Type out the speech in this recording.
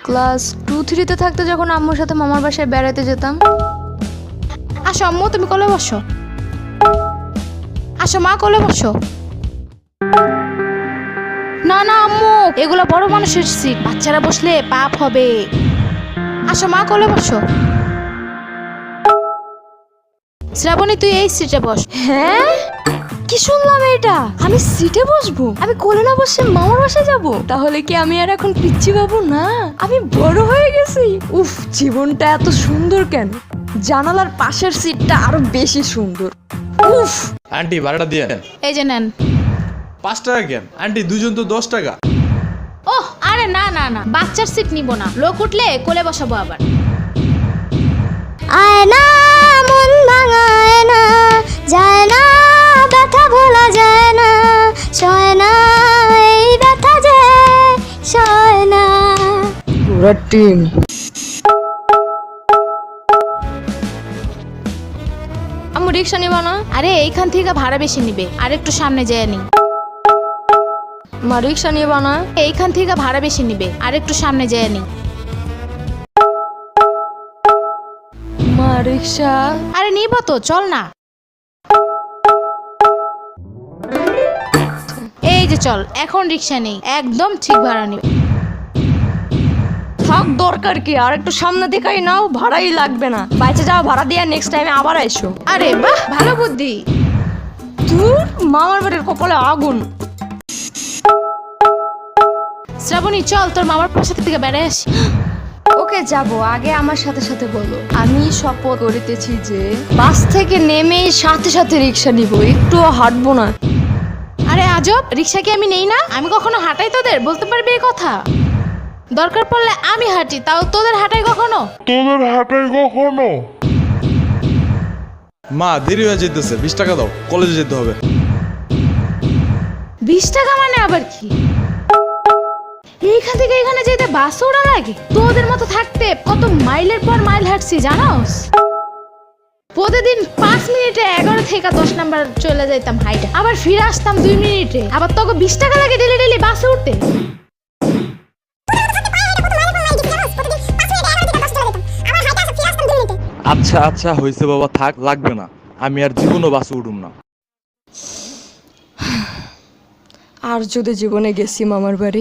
Class 2-3-তে থাকতে যখন আম্মুর সাথে মামার বাসায় বেড়াতে যেতাম। আসো আম্মু, তুমি কোলে বসো। আসো মা, কোলে বসো। না না আম্মু, এগুলো বড় মানুষের সিট, বাচ্চারা বসলে পাপ হবে। আসো মা, কোলে বসো। শ্রাবণী, তুই এই সিটে বস। হ্যাঁ, কি শুনলাম এটা? আমি সিটে বসবো? আমি কোলে না বসে মামার বাসায় যাব? তাহলে কি আমি আর এখন পিচ্চি বাবু না? আমি বড় হয়ে গেছি। উফ, জীবনটা এত সুন্দর কেন? জানালার পাশের সিটটা আরো বেশি সুন্দর। উফ। আন্টি ভাড়াটা দিয়ে দেন। এই যে নেন। 5 টাকা কেন আন্টি? দুজন তো 10 টাকা। ওহ আরে না না না, বাচ্চার সিট নিব না, লোক উঠলে কোলে বসাবো আবার। আয়না মন ভাঙায় না, যায় না ব্যথা ভোলা যায় না, সয় না এই ব্যথা যে সয় না। পুরো টিম। আম্মু রিক্সা নিবা না? আরে এইখান থেকে ভাড়া বেশি নিবে, আর একটু সামনে যেয়ে নি। মা রিক্সা নিবা না? এইখান থেকে ভাড়া বেশি নিবে, আর একটু সামনে যেয়ে নি। মা রিক্সা। আরে নিব তো, চল না। এই যে চল, এখন রিক্সা নেই, একদম ঠিক ভাড়া নিবে। থাক, দরকার কি? আর একটু সামনে দেখাই নাও, ভাড়াই লাগবে না। বাইচে যাও, ভাড়া দিয়ে নেক্সট টাইমে আবার আইসো। আরে বাহ, ভালো বুদ্ধি। ধুর, মামার বাড়ির কপালে আগুন। শ্রাবণী চল, তোর মামার পাশে থেকে বেড়াই আসি। ওকে যাব, আগে আমার সাথে সাথে বলো। আমি শপথ করিতেছি যে বাস থেকে নেমে সাথে সাথে রিক্সা নিব, একটুও হাঁটবো না। আরে আজব, রিক্সা কি আমি নেই না? আমি কখনো হাঁটাই তোদের? বলতে পারবি এই কথা? দরকার পড়লে আমি হাঁটি, তাও তোদের হাঁটাই কখনো? মা দেরি হয়ে যেতেছে, 20 টাকা দাও, কলেজে যেতে হবে। 20 টাকা মানে আবার কি? এইখান থেকে এখানে যেতে বাস ওড়া লাগে? তোদের মতো থাকতে কত মাইলের পর মাইল হাঁটছি জানোস? প্রতিদিন 5 মিনিটে 11 থেকে 10 নাম্বার চলে যাইতাম হাইটে, আবার ফিরে আসতাম 2 মিনিটে। আবার তোকে 20 টাকা লাগে ডেলি ডেলি বাসে উঠতে? আচ্ছা আচ্ছা হয়েছে বাবা, থাক, লাগবে না। আমি আর জীবনও বাসে উঠুম না। আর যদি জীবনে গেছি মামার বাড়ি,